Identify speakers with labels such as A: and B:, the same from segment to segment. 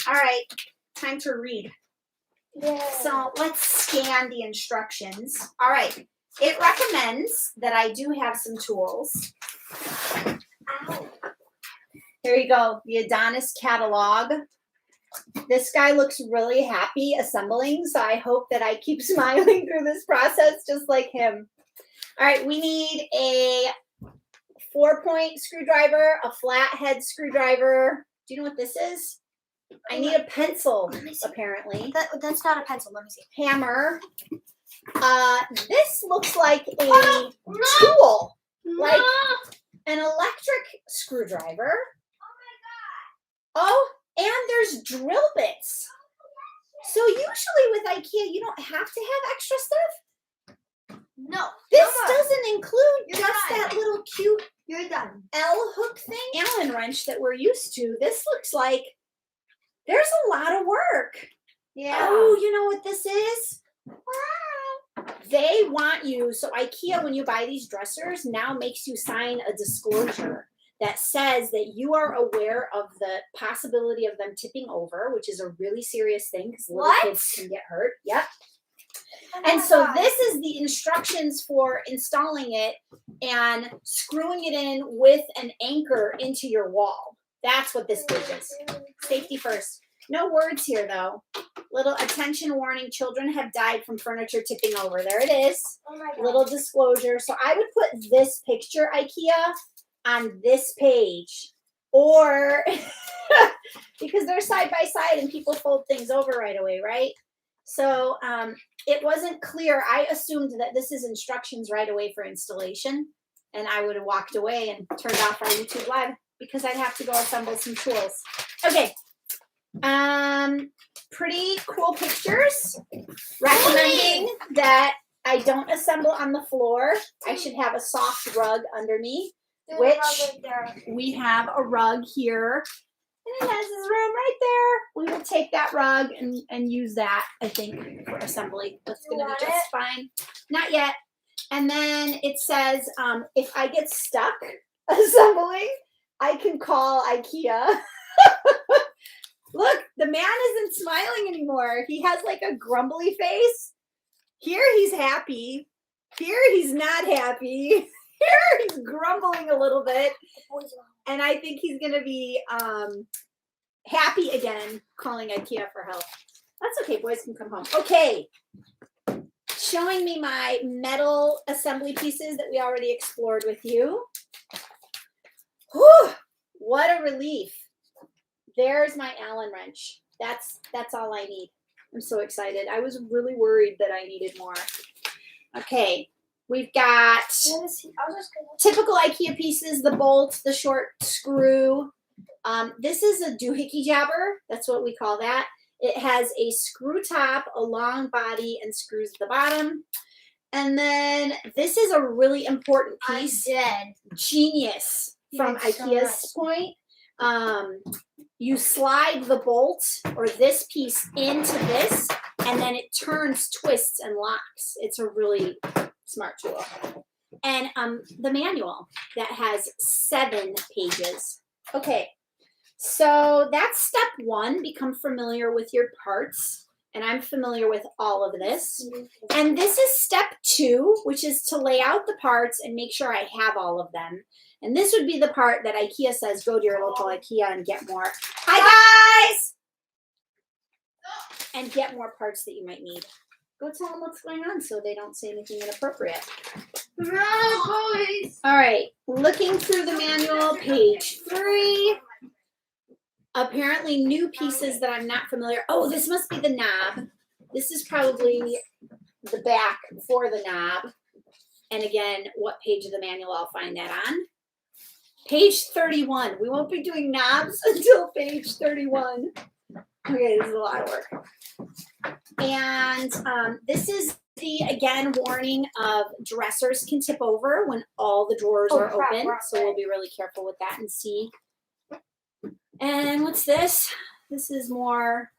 A: All right, time to read.
B: Yeah.
A: So let's scan the instructions. All right, it recommends that I do have some tools.
B: Ow.
A: Here you go, the Idanas catalog. This guy looks really happy assembling, so I hope that I keep smiling through this process just like him. All right, we need a 4-point screwdriver, a flathead screwdriver. Do you know what this is? I need a pencil, apparently.
B: That's not a pencil. Let me see.
A: Hammer. This looks like a tool, like an electric screwdriver. Oh, and there's drill bits. So usually with IKEA, you don't have to have extra stuff.
B: No.
A: This doesn't include just
B: done.
A: that little cute
B: You're done.
A: L hook thing, Allen wrench that we're used to. This looks like there's a lot of work.
B: Yeah.
A: Oh, you know what this is? They want you, so IKEA, when you buy these dressers, now makes you sign a disclosure that says that you are aware of the possibility of them tipping over, which is a really serious thing because little kids can get hurt. Yep. And so this is the instructions for installing it and screwing it in with an anchor into your wall. That's what this page is. Safety first. No words here, though. Little attention warning, children have died from furniture tipping over. There it is.
B: Oh my God.
A: Little disclosure. So I would put this picture, IKEA, on this page. Or, because they're side by side and people fold things over right away, right? So it wasn't clear. I assumed that this is instructions right away for installation. And I would have walked away and turned off our YouTube Live because I'd have to go assemble some tools. Okay. Pretty cool pictures. Recommending that I don't assemble on the floor. I should have a soft rug under me, which we have a rug here. And it has his room right there. We will take that rug and use that, I think, for assembly. That's going to be just fine. Not yet. And then it says, if I get stuck assembling, I can call IKEA. Look, the man isn't smiling anymore. He has like a grumbly face. Here he's happy. Here he's not happy. Here he's grumbling a little bit. And I think he's going to be happy again calling IKEA for help. That's okay. Boys can come home. Okay. Showing me my metal assembly pieces that we already explored with you. Whew, what a relief. There's my Allen wrench. That's all I need. I'm so excited. I was really worried that I needed more. Okay. We've got typical IKEA pieces, the bolt, the short screw. This is a doohickey jabber. That's what we call that. It has a screw top, a long body, and screws at the bottom. And then this is a really important piece. Genius from IKEA's point. You slide the bolt or this piece into this, and then it turns, twists, and locks. It's a really smart tool. And the manual that has 7 pages. Okay, so that's step 1. Become familiar with your parts. And I'm familiar with all of this. And this is step 2, which is to lay out the parts and make sure I have all of them. And this would be the part that IKEA says, go to your local IKEA and get more. Hi, guys! And get more parts that you might need. Go tell them what's going on so they don't say anything inappropriate.
B: Boys.
A: All right, looking through the manual, page 3. Apparently new pieces that I'm not familiar. Oh, this must be the knob. This is probably the back for the knob. And again, what page of the manual I'll find that on. Page 31. We won't be doing knobs until page 31. Okay, this is a lot of work. And this is the, again, warning of dressers can tip over when all the drawers are open. So we'll be really careful with that and see. And what's this? This is more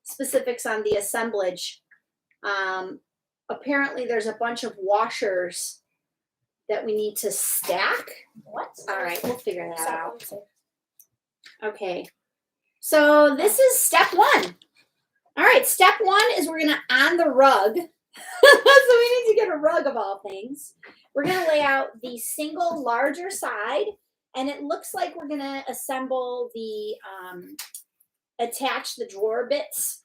A: specifics on the assemblage. Apparently there's a bunch of washers that we need to stack.
B: What?
A: All right, we'll figure that out. Okay. So this is step one. All right, step one is we're gonna, on the rug, so we need to get a rug of all things. We're gonna lay out the single larger side, and it looks like we're gonna assemble the, attach the drawer bits.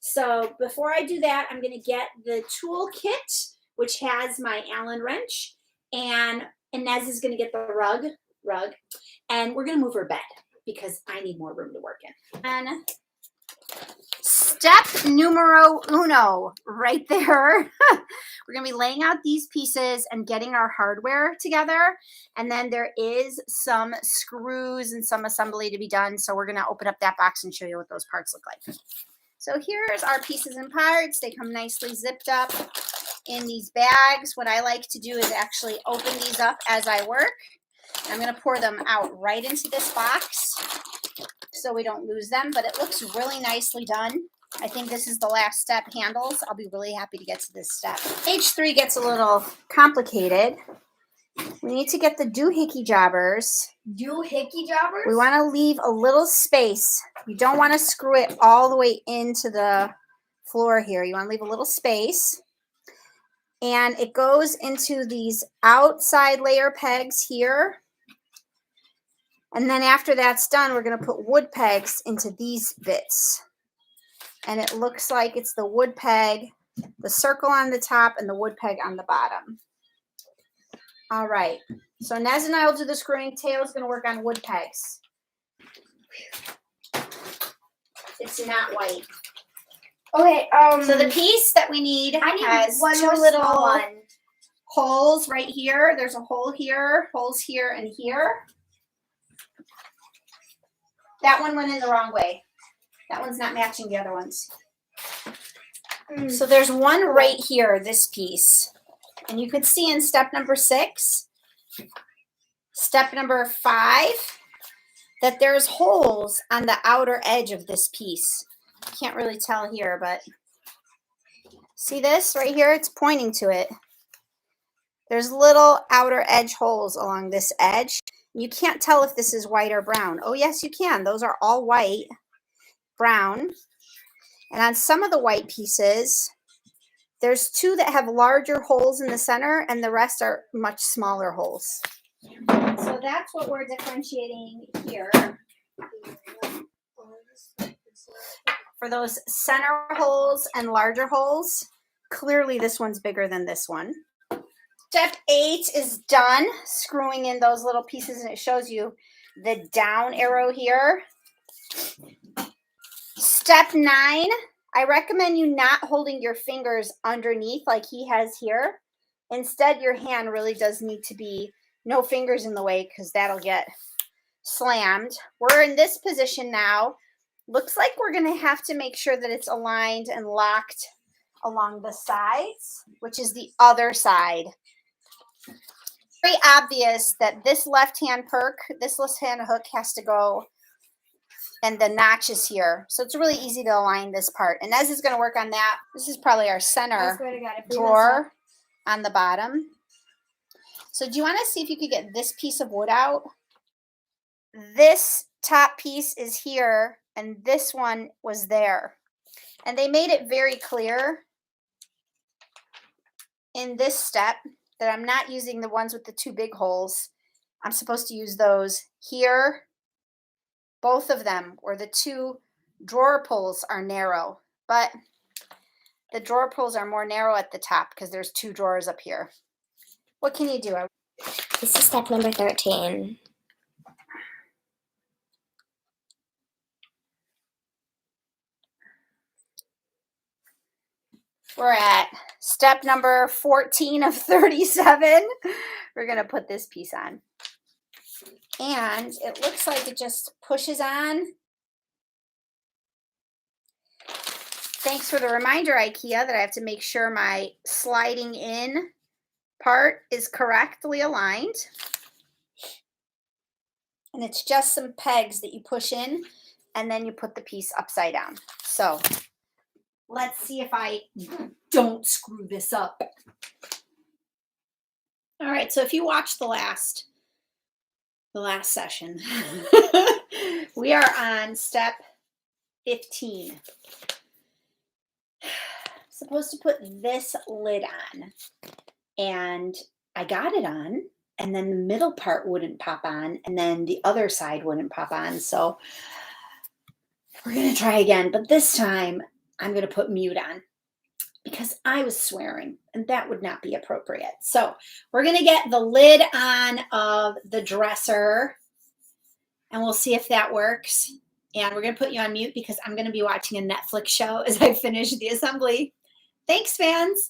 A: So before I do that, I'm gonna get the tool kit, which has my Allen wrench, and Inez is gonna get the rug, and we're gonna move her bed because I need more room to work in. And step numero uno, right there. We're gonna be laying out these pieces and getting our hardware together. And then there is some screws and some assembly to be done. So we're gonna open up that box and show you what those parts look like. So here's our pieces and parts. They come nicely zipped up in these bags. What I like to do is actually open these up as I work. I'm gonna pour them out right into this box so we don't lose them, but it looks really nicely done. I think this is the last step, handles. I'll be really happy to get to this step. Stage 3 gets a little complicated. We need to get the doohickey jobbers.
B: Doohickey jobbers?
A: We want to leave a little space. You don't want to screw it all the way into the floor here. You want to leave a little space. And it goes into these outside layer pegs here. And then after that's done, we're going to put wood pegs into these bits. And it looks like it's the wood peg, the circle on the top, and the wood peg on the bottom. All right. So Nez and I will do the screwing. Taylor's going to work on wood pegs. It's not white.
B: Okay,
A: so the piece that we need has
B: one
A: two
B: more
A: little
B: small one.
A: holes right here. There's a hole here, holes here, and here. That one went in the wrong way. That one's not matching the other ones. So there's one right here, this piece. And you could see in step number 6, step number 5, that there's holes on the outer edge of this piece. Can't really tell here, but see this right here? It's pointing to it. There's little outer edge holes along this edge. You can't tell if this is white or brown. Oh, yes, you can. Those are all white, brown. And on some of the white pieces, there's 2 that have larger holes in the center, and the rest are much smaller holes. So that's what we're differentiating here. For those center holes and larger holes, clearly this one's bigger than this one. Step 8 is done, screwing in those little pieces, and it shows you the down arrow here. Step 9, I recommend you not holding your fingers underneath like he has here. Instead, your hand really does need to be no fingers in the way because that'll get slammed. We're in this position now. Looks like we're going to have to make sure that it's aligned and locked along the sides, which is the other side. Very obvious that this left-hand hook has to go, and the notch is here. So it's really easy to align this part. And Ez is going to work on that. This is probably our center drawer on the bottom. So do you want to see if you could get this piece of wood out? This top piece is here, and this one was there. And they made it very clear in this step that I'm not using the ones with the 2 big holes. I'm supposed to use those here. Both of them, where the 2 drawer pulls are narrow, but the drawer pulls are more narrow at the top because there's 2 drawers up here. What can you do?
B: This is step number 13.
A: We're at step number 14 of 37. We're going to put this piece on. And it looks like it just pushes on. Thanks for the reminder, IKEA, that I have to make sure my sliding in part is correctly aligned. And it's just some pegs that you push in, and then you put the piece upside down. So let's see if I don't screw this up. All right, so if you watched the last session, we are on step 15. Supposed to put this lid on, and I got it on, and then the middle part wouldn't pop on, and then the other side wouldn't pop on. So we're going to try again, but this time I'm going to put mute on because I was swearing and that would not be appropriate. So we're going to get the lid on of the dresser and we'll see if that works. And we're going to put you on mute because I'm going to be watching a Netflix show as I finish the assembly. Thanks, fans.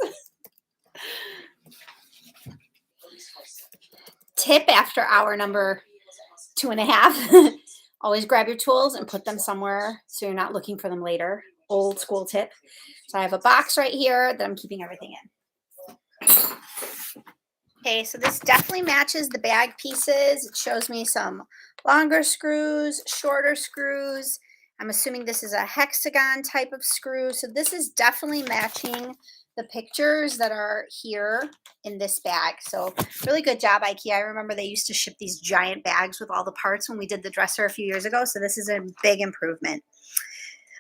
A: Tip after hour number 2.5. Always grab your tools and put them somewhere so you're not looking for them later. Old school tip. So I have a box right here that I'm keeping everything in. Okay, so this definitely matches the bag pieces. It shows me some longer screws, shorter screws. I'm assuming this is a hexagon type of screw. So this is definitely matching the pictures that are here in this bag. So really good job, IKEA. I remember they used to ship these giant bags with all the parts when we did the dresser a few years ago. So this is a big improvement.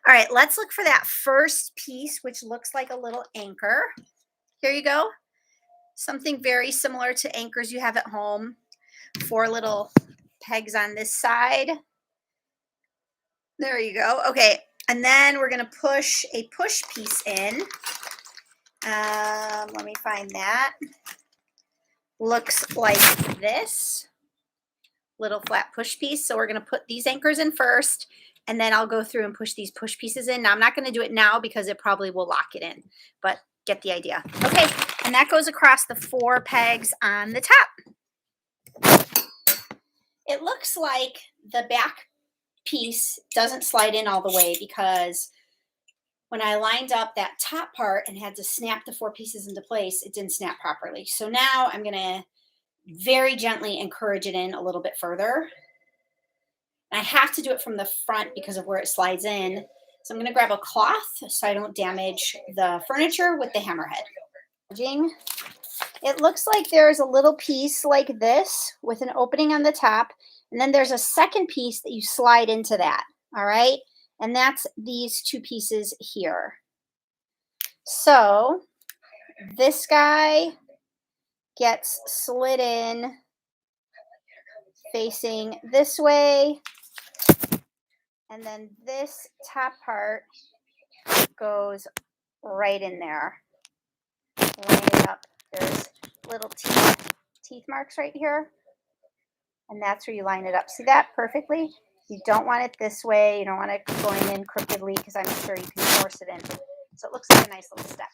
A: All right, let's look for that first piece, which looks like a little anchor. Here you go. Something very similar to anchors you have at home. 4 little pegs on this side. There you go. Okay, and then we're going to push a push piece in. Let me find that. Looks like this little flat push piece. So we're going to put these anchors in first, and then I'll go through and push these push pieces in. Now, I'm not going to do it now because it probably will lock it in, but get the idea. Okay, and that goes across the 4 pegs on the top. It looks like the back piece doesn't slide in all the way because when I lined up that top part and had to snap the 4 pieces into place, it didn't snap properly. So now I'm going to very gently encourage it in a little bit further. And I have to do it from the front because of where it slides in. So I'm going to grab a cloth so I don't damage the furniture with the hammerhead. It looks like there's a little piece like this with an opening on the top. And then there's a second piece that you slide into that. All right. And that's these 2 pieces here. So this guy gets slid in facing this way. And then this top part goes right in there. Line it up. There's little teeth marks right here. And that's where you line it up. See that perfectly? You don't want it this way. You don't want it going in crookedly because I'm sure you can force it in. So it looks like a nice little step.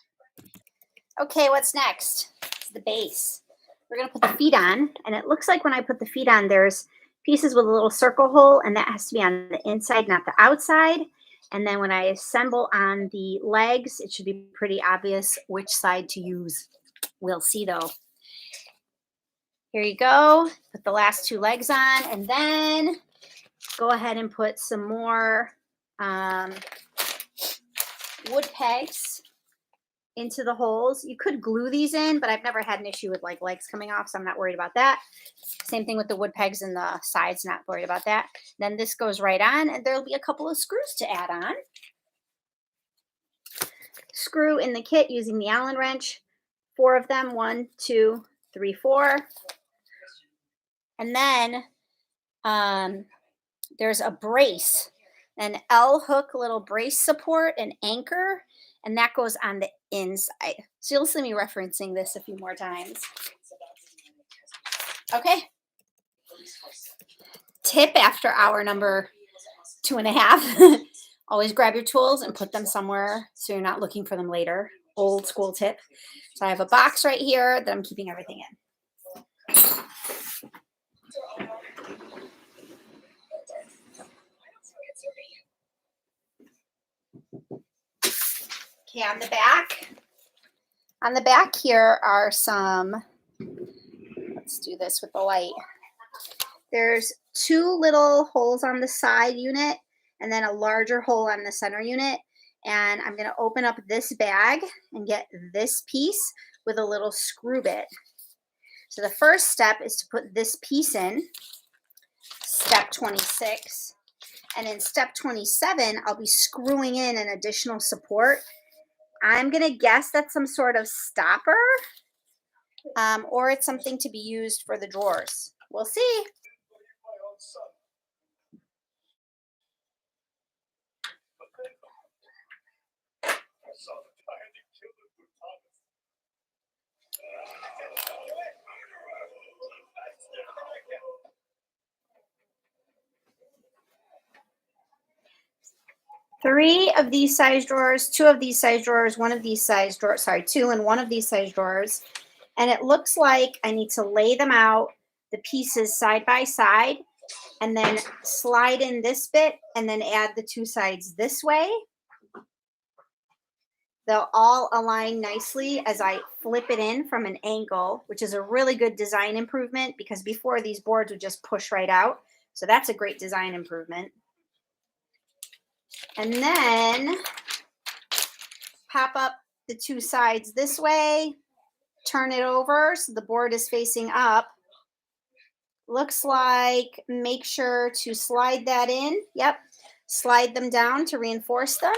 A: Okay, what's next? It's the base. We're going to put the feet on. And it looks like when I put the feet on, there's pieces with a little circle hole. And that has to be on the inside, not the outside. And then when I assemble on the legs, it should be pretty obvious which side to use. We'll see, though. Here you go. Put the last 2 legs on. And then go ahead and put some more wood pegs into the holes. You could glue these in, but I've never had an issue with like legs coming off, so I'm not worried about that. Same thing with the wood pegs in the sides, not worried about that. Then this goes right on, and there'll be a couple of screws to add on. Screw in the kit using the Allen wrench. 4 of them, 1, 2, 3, 4. And then there's a brace, an L hook little brace support, an anchor, and that goes on the inside. So you'll see me referencing this a few more times. Okay. Tip after hour number 2.5. Always grab your tools and put them somewhere so you're not looking for them later. Old school tip. So I have a box right here that I'm keeping everything in. Okay, on the back here are some, let's do this with the light. There's 2 little holes on the side unit and then a larger hole on the center unit. And I'm going to open up this bag and get this piece with a little screw bit. So the first step is to put this piece in, step 26. And in step 27, I'll be screwing in an additional support. I'm going to guess that's some sort of stopper, or it's something to be used for the drawers. We'll see. Three of these size drawers, two of these size drawers, one of these size drawers, sorry, two and one of these size drawers. And it looks like I need to lay them out, the pieces side by side, and then slide in this bit and then add the two sides this way. They'll all align nicely as I flip it in from an angle, which is a really good design improvement because before these boards would just push right out. So that's a great design improvement. And then pop up the two sides this way, turn it over so the board is facing up. Looks like make sure to slide that in. Yep, slide them down to reinforce them.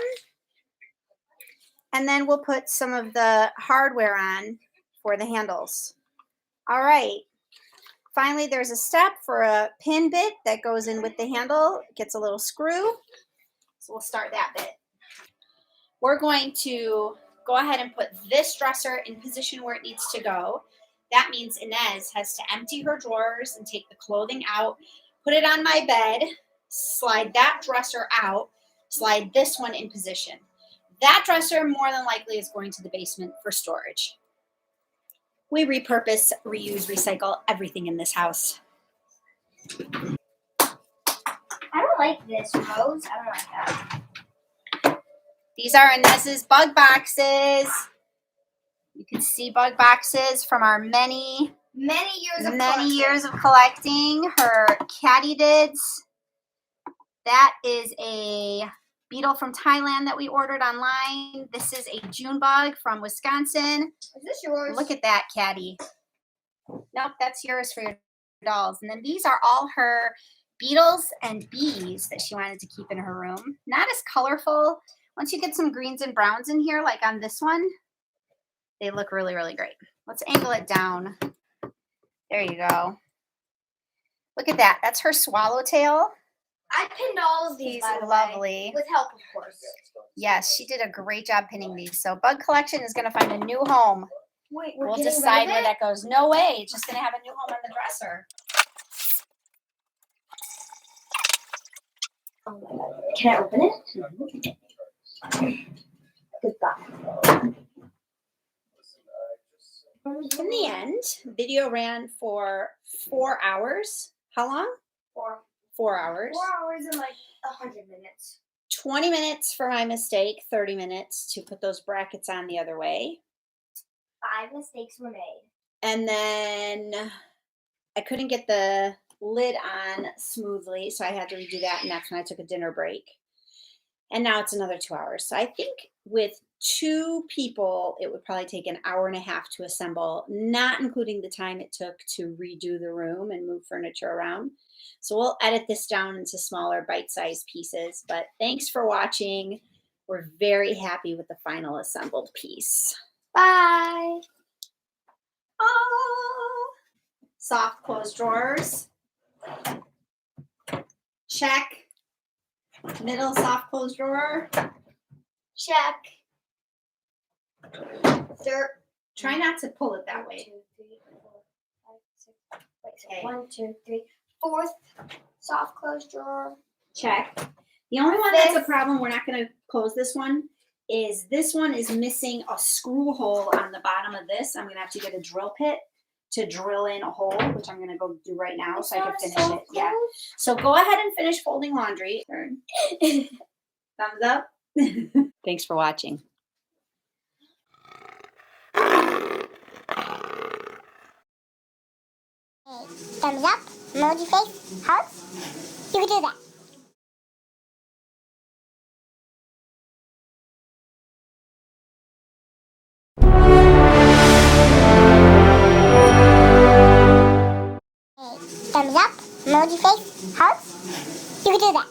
A: And then we'll put some of the hardware on for the handles. All right. Finally, there's a step for a pin bit that goes in with the handle. It gets a little screw. So we'll start that bit. We're going to go ahead and put this dresser in position where it needs to go. That means Inez has to empty her drawers and take the clothing out, put it on my bed, slide that dresser out, slide this one in position. That dresser more than likely is going to the basement for storage. We repurpose, reuse, recycle everything in this house.
B: I don't like this, Rose. I don't like that.
A: These are Inez's bug boxes. You can see bug boxes from our many years of collecting. Her katydids. That is a beetle from Thailand that we ordered online. This is a June bug from Wisconsin.
B: Is this yours?
A: Look at that, Caddy. Nope, that's yours for your dolls. And then these are all her beetles and bees that she wanted to keep in her room. Not as colorful. Once you get some greens and browns in here, like on this one, they look really, really great. Let's angle it down. There you go. Look at that. That's her swallowtail.
B: I pinned all of these,
A: He's
B: by the
A: lovely.
B: way, with help, of course.
A: Yes, she did a great job pinning these. So Bug Collection is going to find a new home.
B: Wait,
A: We'll decide where that goes. No way. It's just going to have a new home on the dresser.
B: Can I open it? Goodbye.
A: In the end, video ran for 4 hours. How long?
B: 4
A: 4 hours.
B: 4 hours and like 100 minutes.
A: 20 minutes for my mistake, 30 minutes to put those brackets on the other way.
B: 5 mistakes were made.
A: And then I couldn't get the lid on smoothly, so I had to redo that, and that's when I took a dinner break. And now it's another 2 hours. So I think with 2 people, it would probably take an hour and a half to assemble, not including the time it took to redo the room and move furniture around. So we'll edit this down into smaller bite-sized pieces. But thanks for watching. We're very happy with the final assembled piece.
B: Bye.
A: Oh, soft closed drawers. Check. Middle soft closed drawer.
B: Check. Dirt.
A: Try not to pull it that
B: 1,
A: way.
B: 2, 3, 4, 5, 6. Wait, so
A: Okay.
B: 1, 2, 3. 4th soft closed drawer.
A: Check. The only one that's a
B: Fifth.
A: problem, we're not going to close this one, is missing a screw hole on the bottom of this. I'm going to have to get a drill pit to drill in a hole, which I'm going to go do right now so I can finish it. Yeah. So go ahead and finish folding laundry. Thumbs up. Thanks for watching.
B: Thumbs up, emoji face, hearts. You can do that. Thumbs up, emoji face, hearts. You can do that.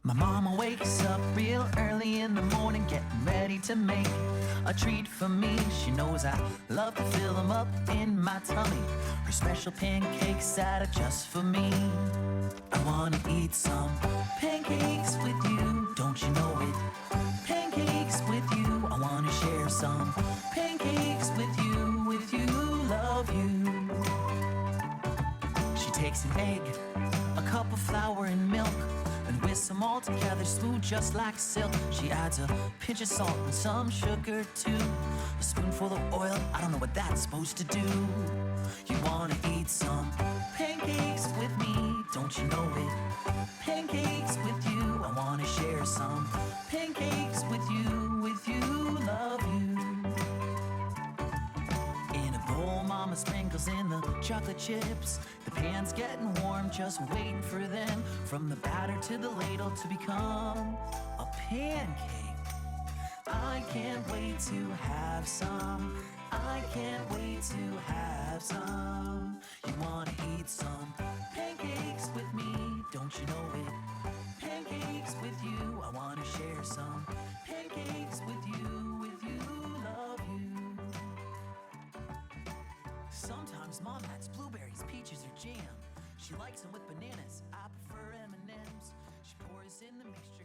C: My mama wakes up real early in the morning, getting ready to make a treat for me. She knows I love to fill them up in my tummy. Her special pancakes that are just for me. I wanna eat some pancakes with you, don't you know it? Pancakes with you, I wanna share some pancakes with you, love you. She takes an egg, a cup of flour and milk, and whisks them all together, smooth just like silk. She adds a pinch of salt and some sugar too. A spoonful of oil, I don't know what that's supposed to do. You wanna eat some pancakes with me, don't you know it? Pancakes with you, I wanna share some pancakes with you, love you. In a bowl, mama sprinkles in the chocolate chips. The pan's getting warm, just waiting for them. From the batter to the ladle to become a pancake. I can't wait to have some. I can't wait to have some. You wanna eat some pancakes with me, don't you know it? Pancakes with you, I wanna share some pancakes with you, love you. Sometimes mom adds blueberries, peaches, or jam. She likes them with bananas, I prefer M&Ms. She pours in the mixture.